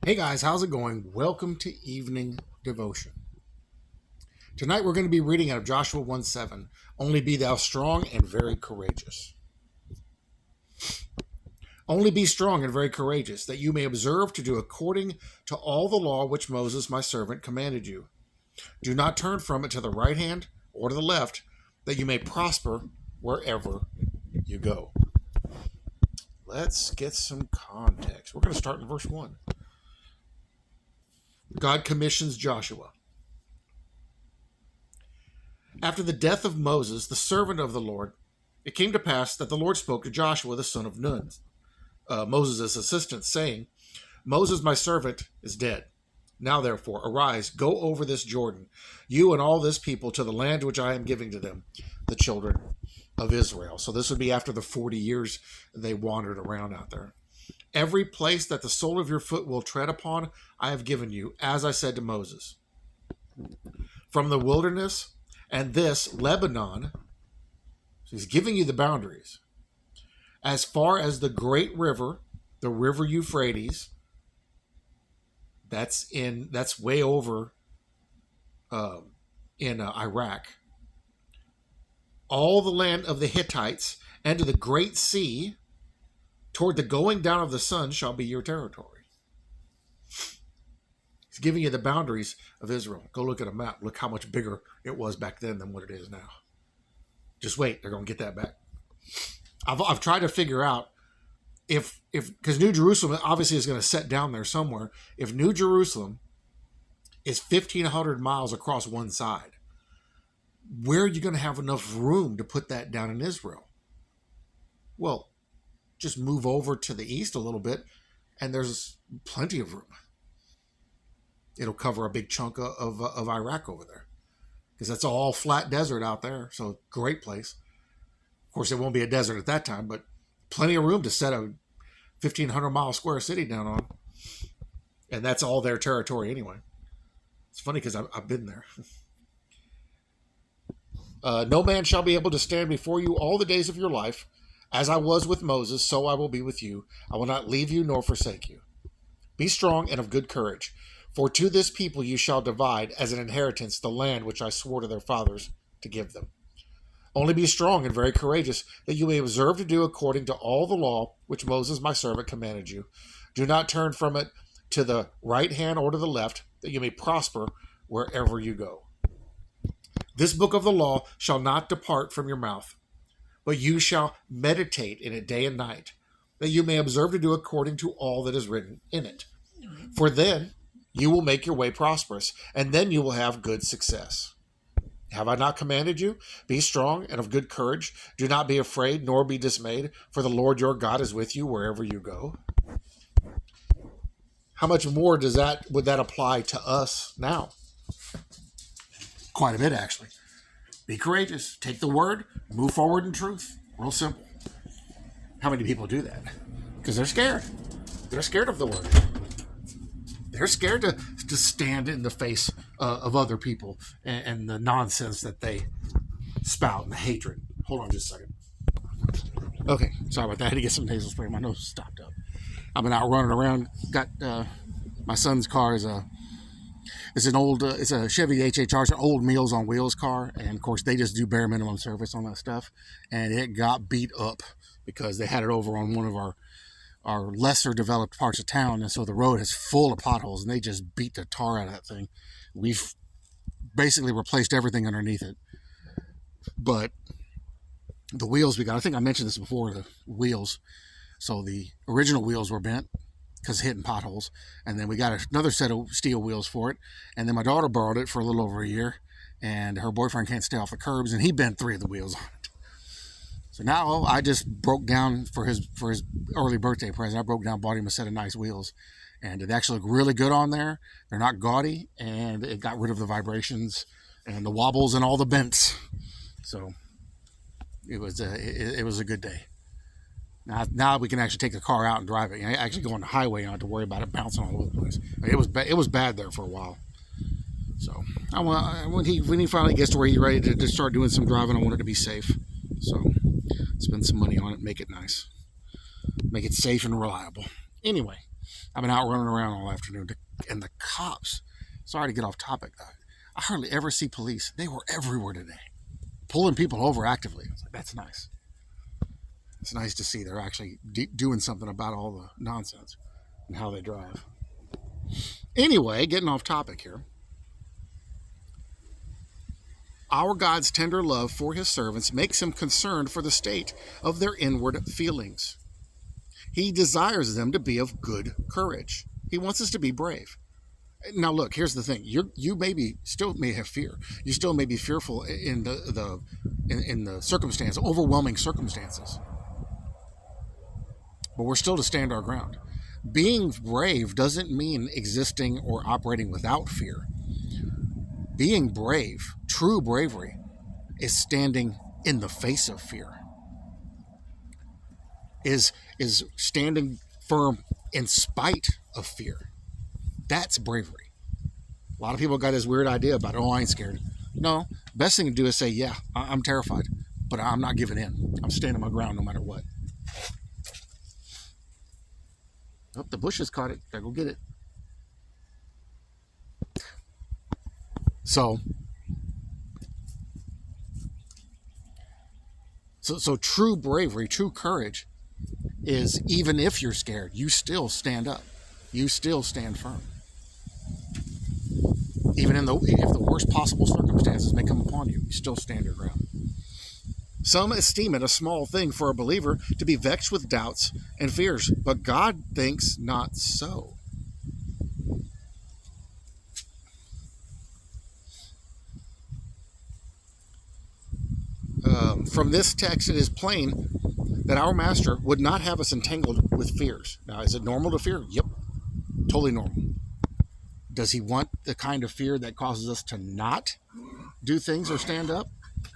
Hey guys, how's it going? Welcome to Evening Devotion. Tonight we're going to be reading out of Joshua 1:7. Only be thou strong and very courageous. Only be strong and very courageous, that you may observe to do according to all the law which Moses my servant commanded you. Do not turn from it to the right hand or to the left, that you may prosper wherever you go. Let's get some context. We're going to start in verse 1. God commissions Joshua. After the death of Moses, the servant of the Lord, it came to pass that the Lord spoke to Joshua, the son of Nun, Moses' assistant, saying, Moses, my servant, is dead. Now, therefore, arise, go over this Jordan, you and all this people, to the land which I am giving to them, the children of Israel. So this would be after the 40 years they wandered around out there. Every place that the sole of your foot will tread upon, I have given you, as I said to Moses. From the wilderness and this Lebanon, so he's giving you the boundaries, as far as the great river, the river Euphrates, that's way over in Iraq, all the land of the Hittites, and to the great sea, toward the going down of the sun shall be your territory. He's giving you the boundaries of Israel. Go look at a map. Look how much bigger it was back then than what it is now. Just wait. They're going to get that back. I've tried to figure out if because New Jerusalem obviously is going to set down there somewhere. If New Jerusalem is 1,500 miles across one side, where are you going to have enough room to put that down in Israel? Well, just move over to the east a little bit, and there's plenty of room. It'll cover a big chunk of Iraq over there, because that's all flat desert out there. So great place. Of course, it won't be a desert at that time, but plenty of room to set a 1,500-mile square city down on. And that's all their territory anyway. It's funny because I've been there. No man shall be able to stand before you all the days of your life. As I was with Moses, so I will be with you. I will not leave you nor forsake you. Be strong and of good courage, for to this people you shall divide as an inheritance the land which I swore to their fathers to give them. Only be strong and very courageous, that you may observe to do according to all the law which Moses my servant commanded you. Do not turn from it to the right hand or to the left, that you may prosper wherever you go. This book of the law shall not depart from your mouth, but you shall meditate in it day and night, that you may observe to do according to all that is written in it. For then you will make your way prosperous, and then you will have good success. Have I not commanded you? Be strong and of good courage. Do not be afraid, nor be dismayed, for the Lord your God is with you wherever you go. How much more would that apply to us now? Quite a bit, actually. Be courageous. Take the word. Move forward in truth. Real simple. How many people do that? Because they're scared. They're scared of the word. They're scared to stand in the face of other people and the nonsense that they spout and the hatred. Hold on just a second. Okay, sorry about that. I had to get some nasal spray. My nose stopped up. I've been out running around. Got my son's car is a Chevy HHR. It's an old Meals on Wheels car, and of course they just do bare minimum service on that stuff, and it got beat up because they had it over on one of our lesser developed parts of town, and so the road is full of potholes, and they just beat the tar out of that thing. We've basically replaced everything underneath it, but the wheels we got, I think I mentioned this before, the wheels. So the original wheels were bent because hitting potholes, and then we got another set of steel wheels for it, and then my daughter borrowed it for a little over a year, and her boyfriend can't stay off the curbs, and he bent 3 of the wheels on it. So now I just broke down for his early birthday present. I broke down, bought him a set of nice wheels, and it actually looked really good on there. They're not gaudy, and it got rid of the vibrations and the wobbles and all the bends. So it was a good day. Now we can actually take the car out and drive it. You know, actually go on the highway, you don't have to worry about it bouncing all over the place. It was bad there for a while. So when he finally gets to where he's ready to start doing some driving, I want it to be safe. So spend some money on it, make it nice, make it safe and reliable. Anyway, I've been out running around all afternoon, and the cops, sorry to get off topic, I hardly ever see police. They were everywhere today, pulling people over actively. I was like, that's nice. It's nice to see they're actually doing something about all the nonsense and how they drive. Anyway, getting off topic here. Our God's tender love for his servants makes him concerned for the state of their inward feelings. He desires them to be of good courage. He wants us to be brave. Now, look, here's the thing. You still may have fear. You still may be fearful in the circumstance, overwhelming circumstances. But we're still to stand our ground. Being brave doesn't mean existing or operating without fear. Being brave, true bravery, is standing in the face of fear. Is standing firm in spite of fear. That's bravery. A lot of people got this weird idea about, I ain't scared. No, best thing to do is say, yeah, I'm terrified, but I'm not giving in. I'm standing my ground no matter what. Oh, the bushes caught it. Gotta go get it. So true bravery, true courage is, even if you're scared, you still stand up. You still stand firm. Even if the worst possible circumstances may come upon you, you still stand your ground. Some esteem it a small thing for a believer to be vexed with doubts and fears, but God thinks not so. From this text, it is plain that our Master would not have us entangled with fears. Now, is it normal to fear? Yep, totally normal. Does he want the kind of fear that causes us to not do things or stand up?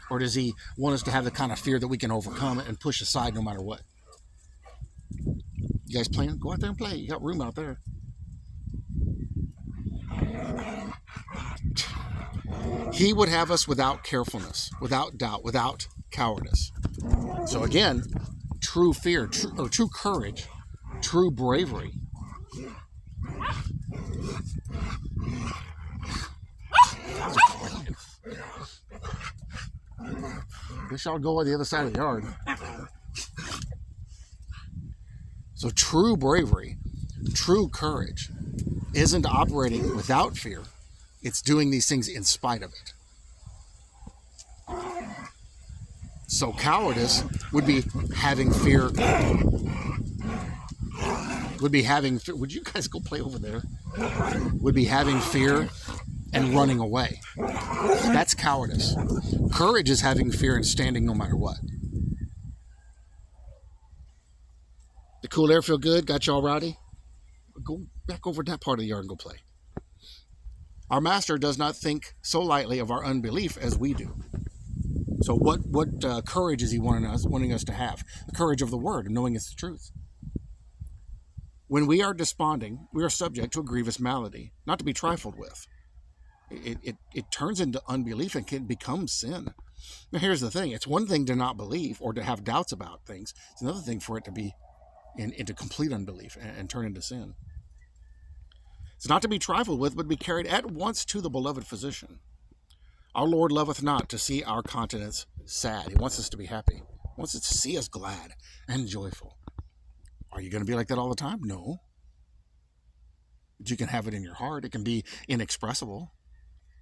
Or does he want us to have the kind of fear that we can overcome and push aside no matter what? You guys playing? Go out there and play. You got room out there. He would have us without carefulness, without doubt, without cowardice. So again, true fear, true courage, true bravery. Wish I'll go on the other side of the yard. So true bravery, true courage isn't operating without fear. It's doing these things in spite of it. So cowardice would be having fear. Would you guys go play over there? Would be having fear and running away. That's cowardice. Courage is having fear and standing no matter what. The cool air feel good? Got you all rowdy? Go back over that part of the yard and go play. Our Master does not think so lightly of our unbelief as we do. So what courage is he wanting us to have? The courage of the word and knowing it's the truth. When we are desponding, we are subject to a grievous malady, not to be trifled with. It turns into unbelief and can become sin. Now here's the thing. It's one thing to not believe or to have doubts about things. It's another thing for it to be into complete unbelief and turn into sin. It's not to be trifled with, but be carried at once to the beloved physician. Our Lord loveth not to see our countenance sad. He wants us to be happy. He wants us to see us glad and joyful. Are you going to be like that all the time? No. But you can have it in your heart. It can be inexpressible.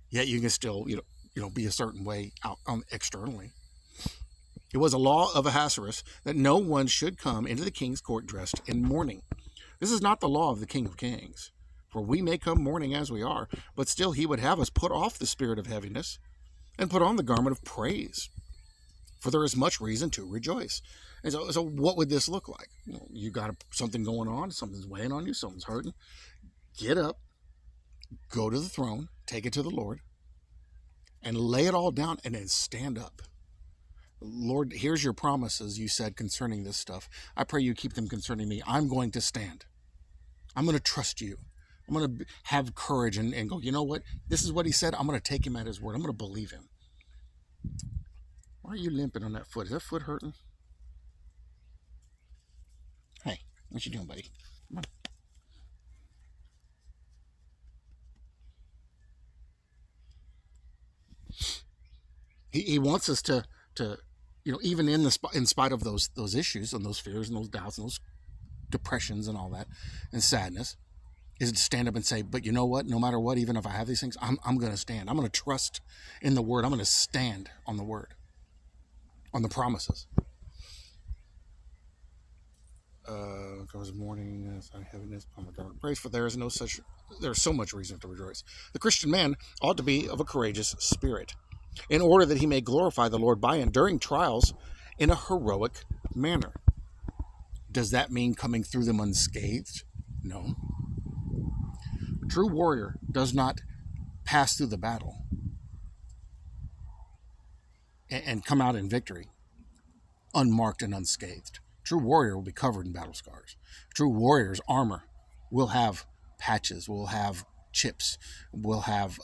Yet you can still, be a certain way out externally. It was a law of Ahasuerus that no one should come into the king's court dressed in mourning. This is not the law of the King of Kings. For we may come mourning as we are, but still he would have us put off the spirit of heaviness and put on the garment of praise. For there is much reason to rejoice. And so what would this look like? You got something going on, something's weighing on you, something's hurting. Get up, go to the throne, take it to the Lord, and lay it all down, and then stand up. Lord, here's your promises you said concerning this stuff. I pray you keep them concerning me. I'm going to stand. I'm going to trust you. I'm going to have courage and go, you know what? This is what he said. I'm going to take him at his word. I'm going to believe him. Why are you limping on that foot? Is that foot hurting? Hey, what you doing, buddy? Come on. He wants us to even in spite of those issues and those fears and those doubts and those depressions and all that and sadness, is to stand up and say, but you know what? No matter what, even if I have these things, I'm going to stand. I'm going to trust in the word. I'm going to stand on the word, on the promises. Goes morning, heaviness, praise, for there is so much reason to rejoice. The Christian man ought to be of a courageous spirit, in order that he may glorify the Lord by enduring trials in a heroic manner. Does that mean coming through them unscathed? No. A true warrior does not pass through the battle and come out in victory unmarked and unscathed. A true warrior will be covered in battle scars. A true warrior's armor will have patches, will have chips, will have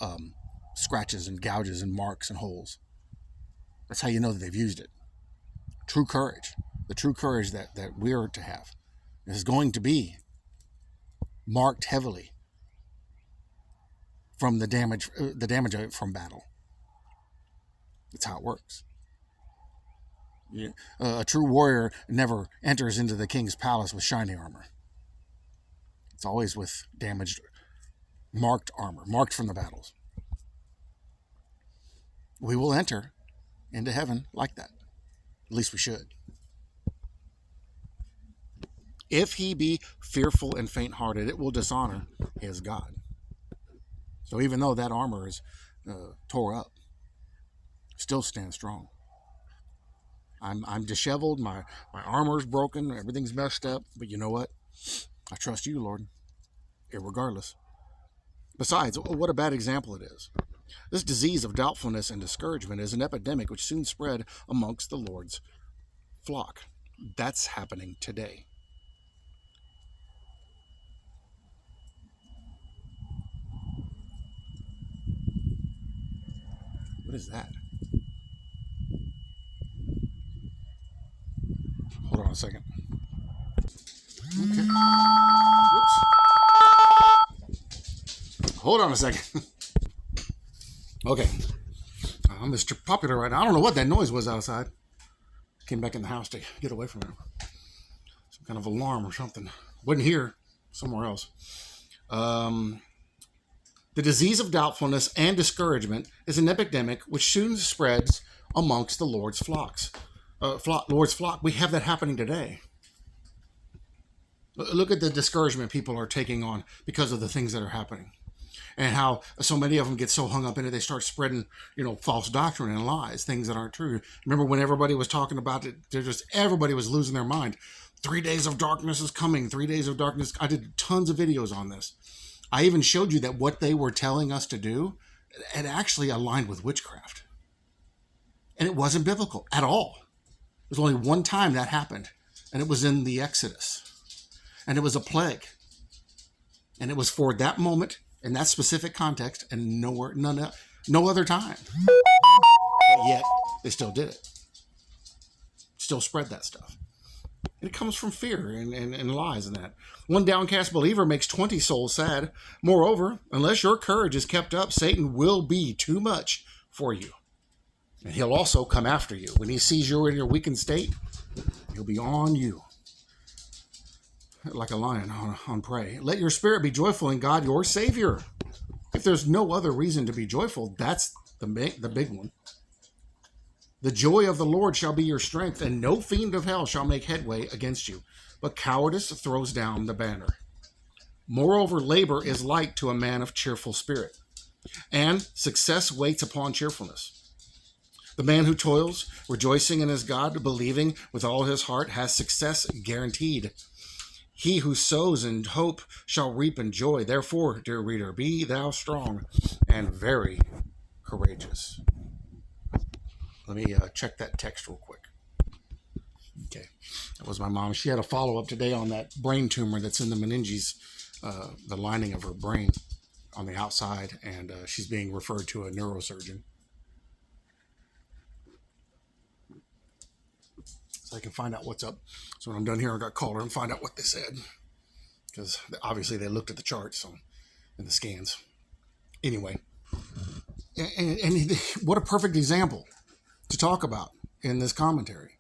scratches and gouges and marks and holes. That's how you know that they've used it. True courage, the true courage that we are to have, is going to be marked heavily from the damage from battle. That's how it works. A true warrior never enters into the king's palace with shiny armor. It's always with damaged, marked armor, marked from the battles. We will enter into heaven like that. At least we should. If he be fearful and faint-hearted, it will dishonor his God. So even though that armor is tore up, still stand strong. I'm disheveled, my armor's broken, everything's messed up, but you know what? I trust you, Lord, irregardless. Besides, what a bad example it is. This disease of doubtfulness and discouragement is an epidemic which soon spread amongst the Lord's flock. That's happening today. What is that? Hold on a second. Okay. Whoops. Hold on a second. Okay. I'm Mr. Popular right now. I don't know what that noise was outside. Came back in the house to get away from it. Some kind of alarm or something. Wasn't here. Somewhere else. The disease of doubtfulness and discouragement is an epidemic which soon spreads amongst the Lord's flocks. Lord's flock. We have that happening today. Look at the discouragement people are taking on because of the things that are happening, and how so many of them get so hung up in it they start spreading, false doctrine and lies, things that aren't true. Remember when everybody was talking about it? Everybody was losing their mind. 3 days of darkness is coming. 3 days of darkness. I did tons of videos on this. I even showed you that what they were telling us to do, it actually aligned with witchcraft, and it wasn't biblical at all. There's only one time that happened, and it was in the Exodus. And it was a plague. And it was for that moment, in that specific context, and no other time. But yet, they still did it. Still spread that stuff. And it comes from fear and lies and that. One downcast believer makes 20 souls sad. Moreover, unless your courage is kept up, Satan will be too much for you. And he'll also come after you. When he sees you're in your weakened state, he'll be on you like a lion on prey. Let your spirit be joyful in God, your Savior. If there's no other reason to be joyful, that's the big one. The joy of the Lord shall be your strength, and no fiend of hell shall make headway against you. But cowardice throws down the banner. Moreover, labor is light to a man of cheerful spirit, and success waits upon cheerfulness. The man who toils, rejoicing in his God, believing with all his heart, has success guaranteed. He who sows in hope shall reap in joy. Therefore, dear reader, be thou strong and very courageous. Let me check that text real quick. Okay, that was my mom. She had a follow-up today on that brain tumor that's in the meninges, the lining of her brain on the outside, and she's being referred to a neurosurgeon. So I can find out what's up. So when I'm done here, I got to call her and find out what they said. Because obviously they looked at the charts and the scans. Anyway. And what a perfect example. to talk about in this commentary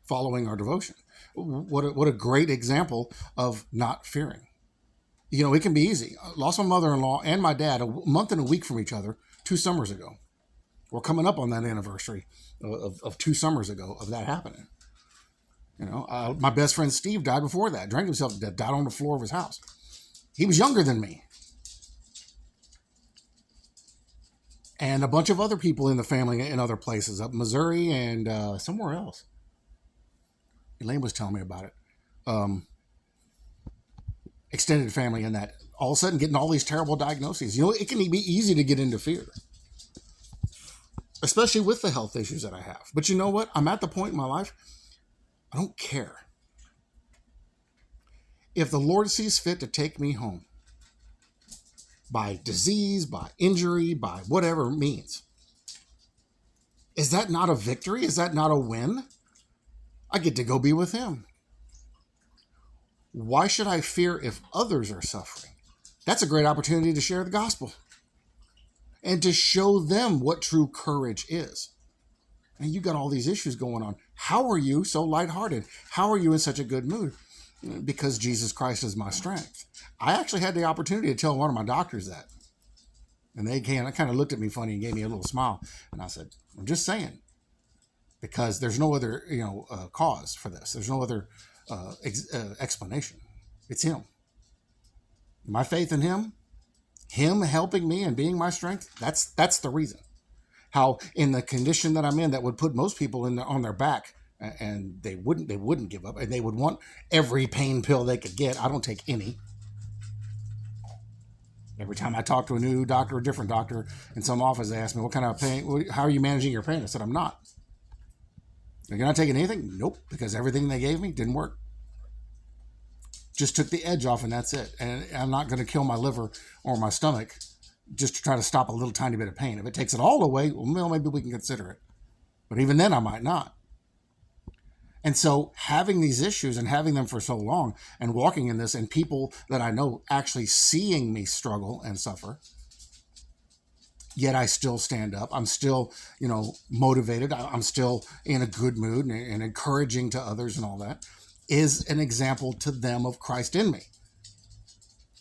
following our devotion. What a great example of not fearing. You know, it can be easy. I lost my mother-in-law and my dad a month and a week from each other 2 summers ago. We're coming up on that anniversary of 2 summers ago of that happening. You know, my best friend Steve died before that, drank himself to death, died on the floor of his house. He was younger than me. And a bunch of other people in the family in other places, up Missouri and somewhere else. Elaine was telling me about it. Extended family in that. All of a sudden getting all these terrible diagnoses. You know, it can be easy to get into fear. Especially with the health issues that I have. But you know what? I'm at the point in my life, I don't care. If the Lord sees fit to take me home, by disease, by injury, by whatever means, is that not a victory? Is that not a win? I get to go be with him. Why should I fear if others are suffering? That's a great opportunity to share the gospel and to show them what true courage is. And you got all these issues going on. How are you so lighthearted? How are you in such a good mood? Because Jesus Christ is my strength. I actually had the opportunity to tell one of my doctors that. And they kind of looked at me funny and gave me a little smile. And I said, I'm just saying. Because there's no other, cause for this. There's no other explanation. It's him. My faith in him helping me and being my strength, that's the reason. How in the condition that I'm in, that would put most people on their back, and they wouldn't give up, and they would want every pain pill they could get. I don't take any. Every time I talk to a new doctor, a different doctor in some office, they ask me, what kind of pain, how are you managing your pain? I said, I'm not. You're not taking anything? Nope, because everything they gave me didn't work. Just took the edge off, and that's it. And I'm not going to kill my liver or my stomach just to try to stop a little tiny bit of pain. If it takes it all away, well, maybe we can consider it. But even then, I might not. And so having these issues and having them for so long and walking in this, and people that I know actually seeing me struggle and suffer, yet I still stand up. I'm still, motivated. I'm still in a good mood and encouraging to others and all that, is an example to them of Christ in me.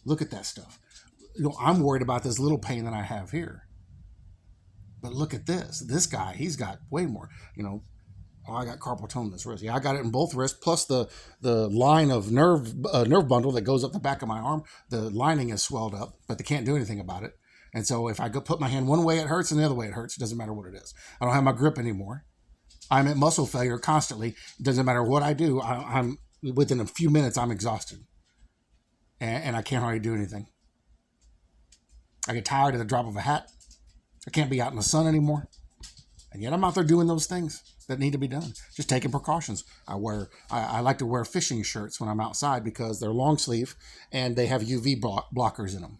Look at that stuff. I'm worried about this little pain that I have here. But look at this. This guy, he's got way more, I got carpal tunnel in this wrist. Yeah, I got it in both wrists, plus the line of nerve bundle that goes up the back of my arm. The lining is swelled up, but they can't do anything about it. And so if I go put my hand one way, it hurts, and the other way it hurts. It doesn't matter what it is. I don't have my grip anymore. I'm at muscle failure constantly. It doesn't matter what I do. I'm within a few minutes, I'm exhausted. And I can't hardly do anything. I get tired at the drop of a hat. I can't be out in the sun anymore. And yet I'm out there doing those things that need to be done. Just taking precautions. I like to wear fishing shirts when I'm outside because they're long sleeve and they have UV blockers in them.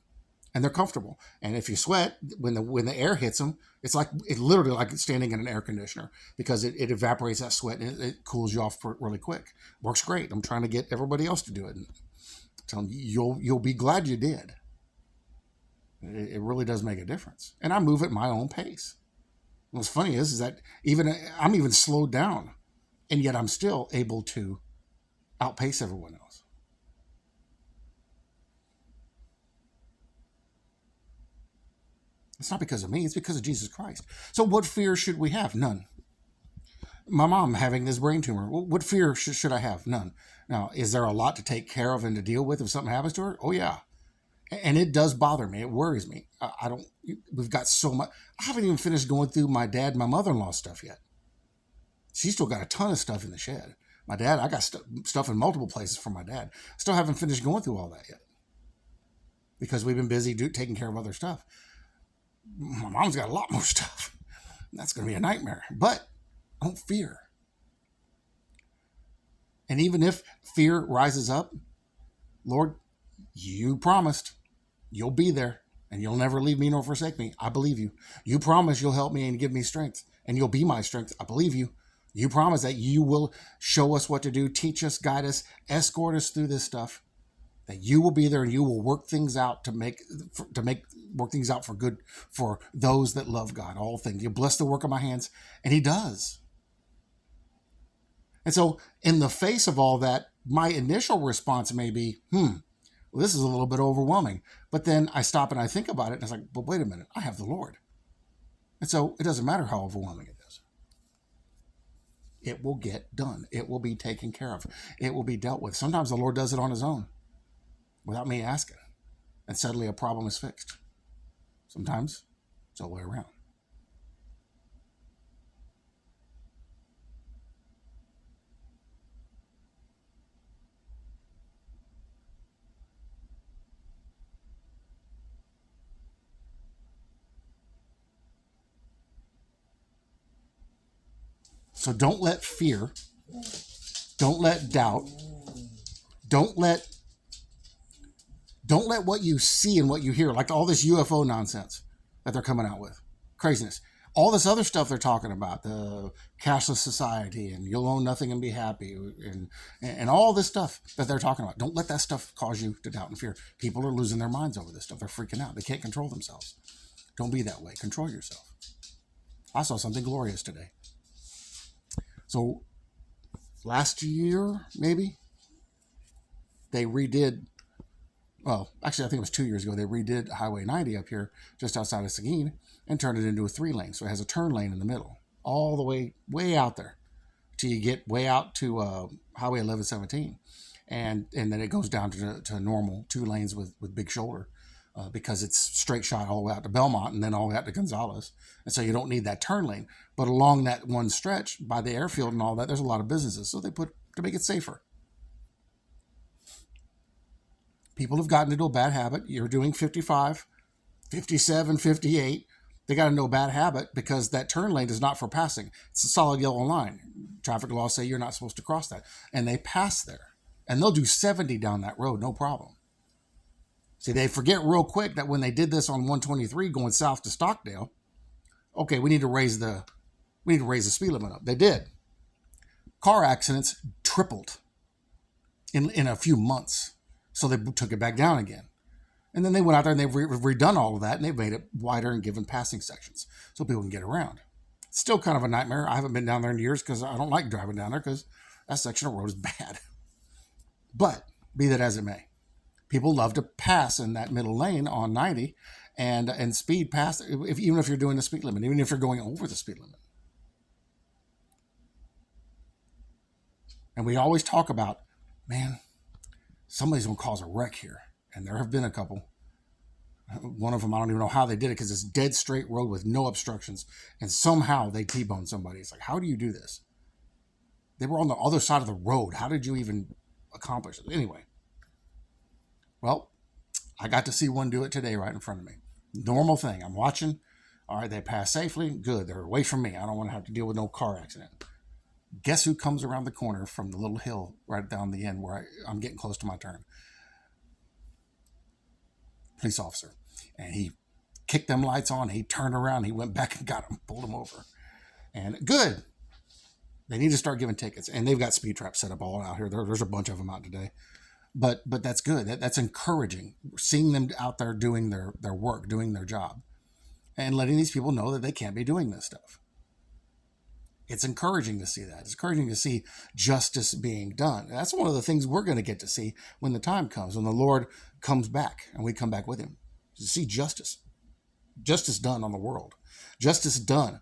And they're comfortable. And if you sweat, when the air hits them, it's literally like standing in an air conditioner because it evaporates that sweat and it cools you off really quick. Works great. I'm trying to get everybody else to do it. And tell them you'll be glad you did. It really does make a difference. And I move at my own pace. What's funny is that I'm even slowed down, and yet I'm still able to outpace everyone else. It's not because of me, it's because of Jesus Christ. So what fear should we have? None. My mom having this brain tumor, what fear should I have? None. Now, is there a lot to take care of and to deal with if something happens to her? Oh, yeah. And it does bother me. It worries me. We've got so much. I haven't even finished going through my dad and my mother-in-law stuff yet. She's still got a ton of stuff in the shed. My dad, I got stuff in multiple places for my dad. Still haven't finished going through all that yet. Because we've been busy taking care of other stuff. My mom's got a lot more stuff. That's going to be a nightmare. But don't fear. And even if fear rises up, Lord, you promised you'll be there and you'll never leave me nor forsake me. I believe you. You promise you'll help me and give me strength and you'll be my strength. I believe you. You promise that you will show us what to do, teach us, guide us, escort us through this stuff, that you will be there and you will work things out to make work things out for good for those that love God. All things. You bless the work of my hands, and he does. And so in the face of all that, my initial response may be, well, this is a little bit overwhelming. But then I stop and I think about it, and it's like, but wait a minute, I have the Lord. And so it doesn't matter how overwhelming it is. It will get done. It will be taken care of. It will be dealt with. Sometimes the Lord does it on his own without me asking. And suddenly a problem is fixed. Sometimes it's all the way around. So don't let fear, don't let doubt, don't let what you see and what you hear, like all this UFO nonsense that they're coming out with, craziness, all this other stuff they're talking about, the cashless society and you'll own nothing and be happy, and all this stuff that they're talking about. Don't let that stuff cause you to doubt and fear. People are losing their minds over this stuff. They're freaking out. They can't control themselves. Don't be that way. Control yourself. I saw something glorious today. So last year, maybe, they redid, well, actually, I think it was 2 years ago, they redid Highway 90 up here just outside of Seguin and turned it into a 3-lane. So it has a turn lane in the middle, all the way out there till you get way out to Highway 1117. And then it goes down to normal 2 lanes with big shoulder because it's straight shot all the way out to Belmont and then all the way out to Gonzales. And so you don't need that turn lane. But along that one stretch by the airfield and all that, there's a lot of businesses. So they put to make it safer. People have gotten into a bad habit. You're doing 55, 57, 58. They got into a bad habit because that turn lane is not for passing. It's a solid yellow line. Traffic laws say you're not supposed to cross that. And they pass there. And they'll do 70 down that road, no problem. See, they forget real quick that when they did this on 123 going south to Stockdale, okay, we need to raise the speed limit up. They did. Car accidents tripled in a few months. So they took it back down again. And then they went out there and they've redone all of that and they've made it wider and given passing sections so people can get around. It's still kind of a nightmare. I haven't been down there in years because I don't like driving down there because that section of road is bad. But be that as it may, people love to pass in that middle lane on 90 and speed past, even if you're doing the speed limit, even if you're going over the speed limit. And we always talk about, man, somebody's going to cause a wreck here. And there have been a couple. One of them, I don't even know how they did it because it's dead straight road with no obstructions. And somehow they T-boned somebody. It's like, how do you do this? They were on the other side of the road. How did you even accomplish it? Anyway. Well, I got to see one do it today right in front of me. Normal thing. I'm watching. All right, they pass safely. Good. They're away from me. I don't want to have to deal with no car accident. Guess who comes around the corner from the little hill right down the end where I'm getting close to my turn? Police officer. And he kicked them lights on. He turned around. He went back and got him, pulled him over. And good. They need to start giving tickets. And they've got speed traps set up all out here. There's a bunch of them out today. But that's good. That's encouraging. Seeing them out there doing their work, doing their job. And letting these people know that they can't be doing this stuff. It's encouraging to see that. It's encouraging to see justice being done. And that's one of the things we're going to get to see when the time comes, when the Lord comes back and we come back with him. To see justice. Justice done on the world. Justice done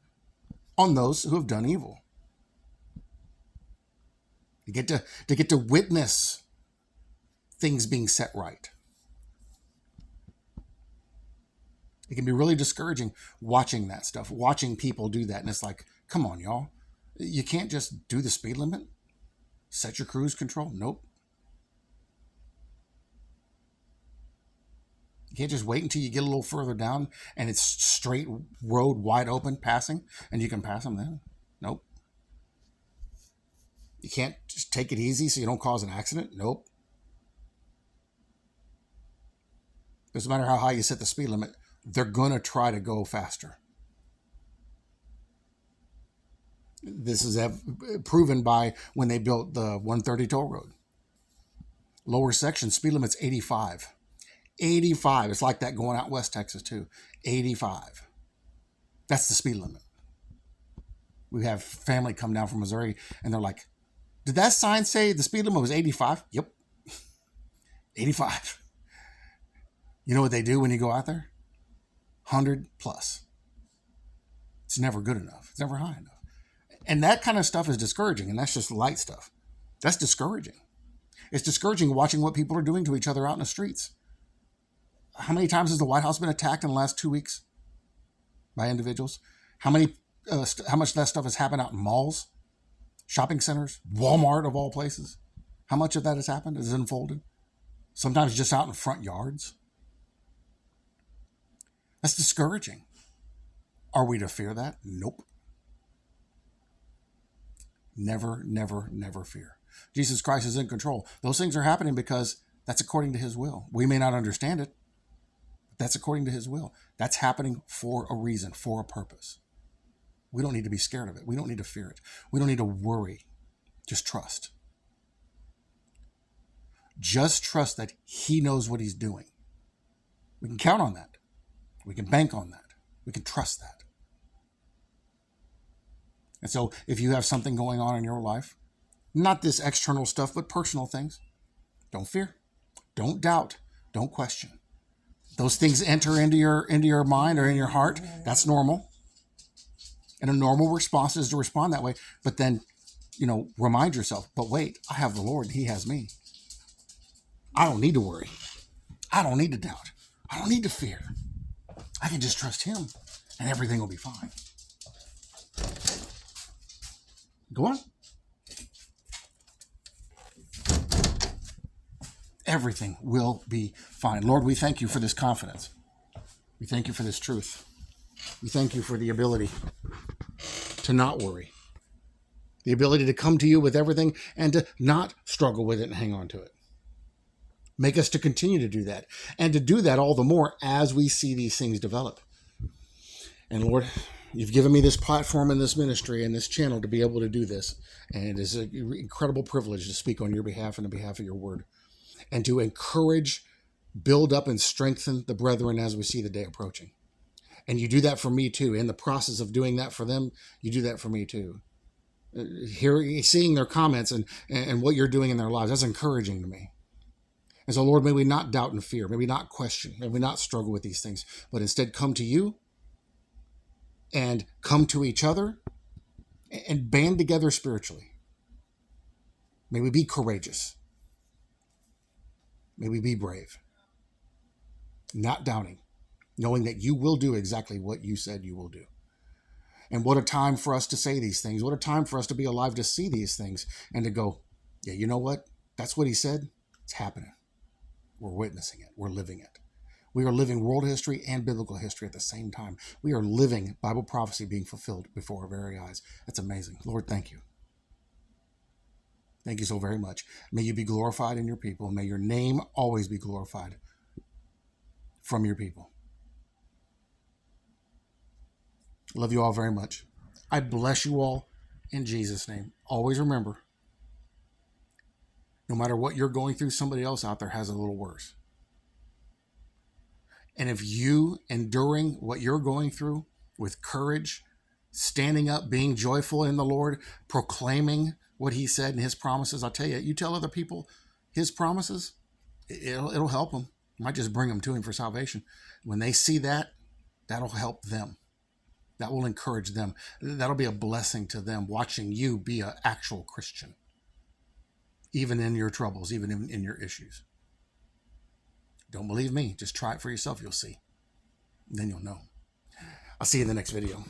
on those who have done evil. You get to witness things being set right. It can be really discouraging watching that stuff, watching people do that. And it's like, come on, y'all. You can't just do the speed limit. Set your cruise control. Nope. You can't just wait until you get a little further down and it's straight road, wide open, passing, and you can pass them then. Nope. You can't just take it easy so you don't cause an accident. Nope. Doesn't matter how high you set the speed limit, they're going to try to go faster. This is proven by when they built the 130 toll road. Lower section, speed limit's 85. 85. It's like that going out West Texas too. 85. That's the speed limit. We have family come down from Missouri and they're like, did that sign say the speed limit was 85? Yep. 85. You know what they do when you go out there? 100 plus. It's never good enough. It's never high enough. And that kind of stuff is discouraging, and that's just light stuff. That's discouraging. It's discouraging watching what people are doing to each other out in the streets. How many times has the White House been attacked in the last 2 weeks by individuals? How much of that stuff has happened out in malls, shopping centers, Walmart of all places? How much of that has happened, has unfolded? Sometimes just out in front yards. That's discouraging. Are we to fear that? Nope. Never, never, never fear. Jesus Christ is in control. Those things are happening because that's according to his will. We may not understand it, but that's according to his will. That's happening for a reason, for a purpose. We don't need to be scared of it. We don't need to fear it. We don't need to worry. Just trust. Just trust that he knows what he's doing. We can count on that. We can bank on that. We can trust that. And so if you have something going on in your life, not this external stuff, but personal things, don't fear, don't doubt, don't question. Those things enter into your mind or in your heart. That's normal. And a normal response is to respond that way. But then, remind yourself, but wait, I have the Lord and he has me. I don't need to worry. I don't need to doubt. I don't need to fear. I can just trust him and everything will be fine. Go on. Everything will be fine. Lord, we thank you for this confidence. We thank you for this truth. We thank you for the ability to not worry. The ability to come to you with everything and to not struggle with it and hang on to it. Make us to continue to do that. And to do that all the more as we see these things develop. And Lord, you've given me this platform and this ministry and this channel to be able to do this. And it is an incredible privilege to speak on your behalf and on behalf of your word. And to encourage, build up, and strengthen the brethren as we see the day approaching. And you do that for me too. In the process of doing that for them, you do that for me too. Seeing their comments and what you're doing in their lives, that's encouraging to me. And so, Lord, may we not doubt and fear. May we not question. May we not struggle with these things. But instead come to you and come to each other and band together spiritually. May we be courageous. May we be brave. Not doubting. Knowing that you will do exactly what you said you will do. And what a time for us to say these things. What a time for us to be alive to see these things and to go, yeah, you know what? That's what he said. It's happening. We're witnessing it. We're living it. We are living world history and biblical history at the same time. We are living Bible prophecy being fulfilled before our very eyes. That's amazing. Lord, thank you. Thank you so very much. May you be glorified in your people. May your name always be glorified from your people. Love you all very much. I bless you all in Jesus' name. Always remember, no matter what you're going through, somebody else out there has a little worse. And if you enduring what you're going through with courage, standing up, being joyful in the Lord, proclaiming what he said and his promises, I'll tell you, you tell other people his promises, it'll help them. It might just bring them to him for salvation. When they see that, that'll help them. That will encourage them. That'll be a blessing to them watching you be an actual Christian. Even in your troubles, even in your issues. Don't believe me. Just try it for yourself. You'll see. Then you'll know. I'll see you in the next video.